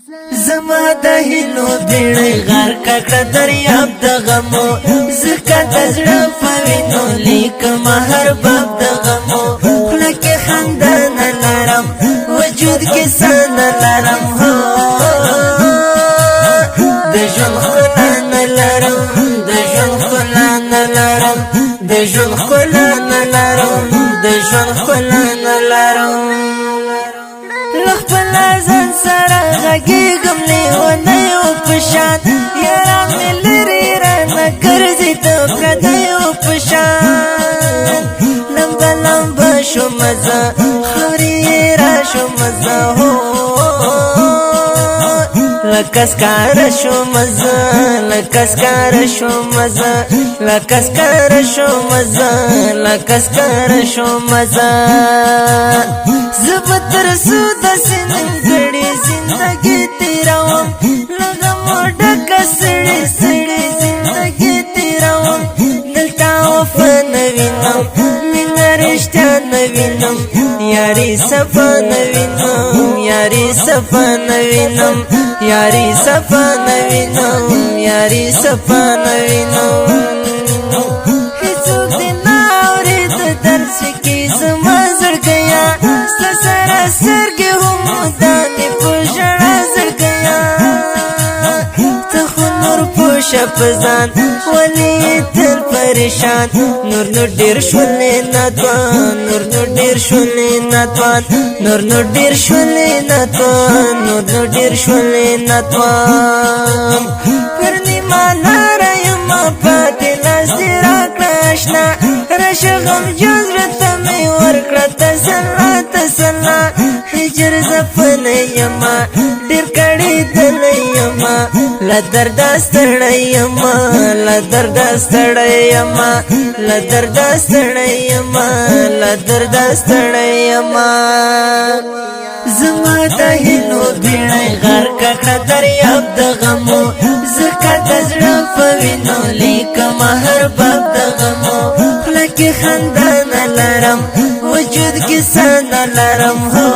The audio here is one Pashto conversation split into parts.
زما د هیلو بیړۍ غار ککړه دریاب د غمو زکه د زړه په وینو لیکم هر باب د غمو خوله کې خندا نه لرم وجود کې څه نه لرم هو د ژوند ښکلا نه لرم د ژوند ښکلا نه لرم د ژوند ښکلا نه لرم د ژوند ښکلا نه لرم خپل ځان سره غږیږم لیونیو په شان یاران مې لرې رانه ګرځي د پردیو په شان لمبه لمبه شوم زه خاورې یې راشوم زه هو لکه سکاره شوم زه لکه سکاره شوم زه لکه سکاره شوم زه لکه سکاره شوم زه زه به تر څو داسې نیمګړې زندګي تېروم له غمو ډکه سړې سړې زندګي تېروم دلته وفا نه وینم مینه رښتیا نه وینم یاري صفا نه وینم یاري صفا نه وینم یاري صفا نه وینم یاري صفا نه وینم هیڅوک دې نه اوري د درد کې زما زړګیا ستا سره سترګې هم مدامې په ژړا زړګیا ته خو نور پوشه په ځان ولې تل پریشان نور نور ډېر شولې ناتوان نور نور ډېر شولې ناتوان نور نور ډېر شولې ناتوان نور نور ډېر شولې ناتوان پر نیمه لاره یمه پاتې لاس دې راکړه اشنا راشه غمجن زړه ته مې ورکړه تسلا تسلا هجر زفلی یما ډېر کړېدلی یما له درده ستړی یما له درده ستړی یما له درده ستړی یما له درده ستړی یما زما د هیلو بیړۍ غار ککړه دریاب د غمو زکه د زړه په وینو لیکم هر باب د غمو خوله کې خندا نه لرم وجود کې څه نه لرم هو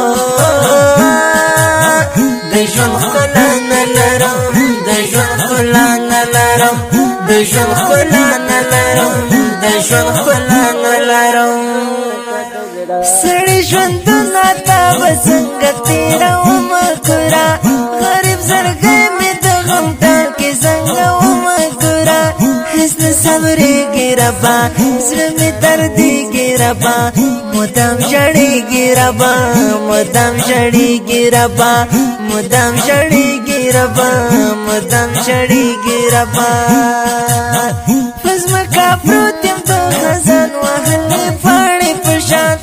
د ژوند ښکلا نه لرم د ژوند ښکلا نه لرم د ژوند ښکلا نه لرم د ژوند ښکلا نه لرم سړی ژوندونه تا به څنګه تېروم ګوره غریب زړګی مې د غم ټال کې زنګوم ګوره هېڅ نه صبرېږي ربا زړه مې دردېږي ربا مدام ژړېږي ربا مدام ژړېږي ربا مدام ژړېږي ربا مدام ژړېږي ربا په ځمکه پروت یم د خزان وهلې پاڼې په شان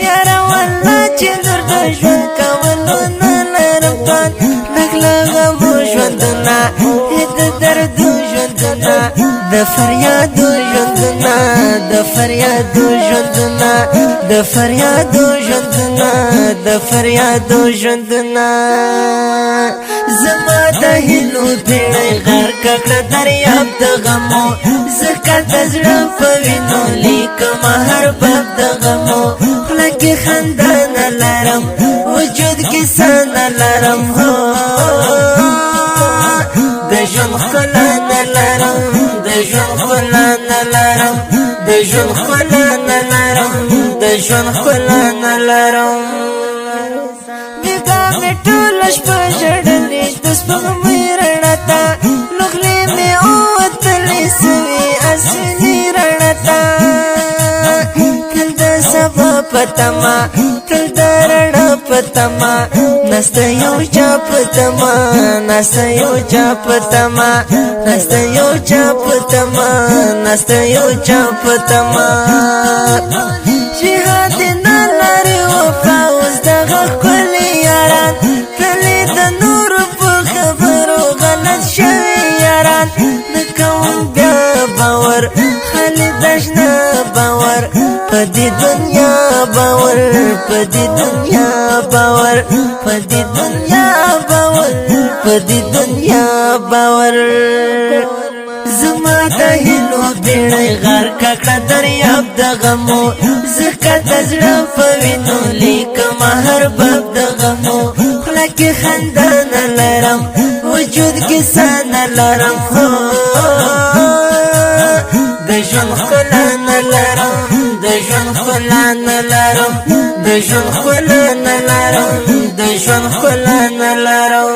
یاره والله چې نور د ژوند کولو نه لرم توان لږ له غمو ژوندونه د دردو ژوندونه د فریادو ژوندونه د فریادو ژوندونه د فریادو ژوندونه د فریادو ژوندونه زما د هیلو بیړۍ غار ککړه دریاب د غمو زکه د زړه په وینو لیکم هر باب د غمو خوله کې خندا نه لرم وجود کې څه نه لرم هو د ژوند ښکلا نه لرم د ژوند ښکلا نه لرم د ژوند ښکلا نه لرم د ژوند ښکلا نه لرم نگاه مې ټوله شپه ژړلې د سپوږمۍ رڼا ته نغلې مې ووتلې سوې اسماني رڼا ته تل د سبا په تمه تل د رڼا په تمه نسته یو چا په تمه نسته یو چا په تمه نسته یو چا په تمه نسته یو چا په تمه جهاد نه لري وفا اوس دغه ښکلي یاران تللي د نورو په خبرو غلط شوي یاران نه کوم بیا باور خالي دشنه باور په دې دنیا باور په دې دنیا باور په دې دنیا باور په دې دنیا باور زما د هیلو بیړۍ غار ککړه دریاب د غمو زکه د زړه په وینو لیکم هر باب د غمو خلا کې خندا نه لرم وجود کې سان لرم د ژوند خلا نه لرم د ژوند خلا نه لرم د ژوند خلا نه لرم د ژوند خلا نه لرم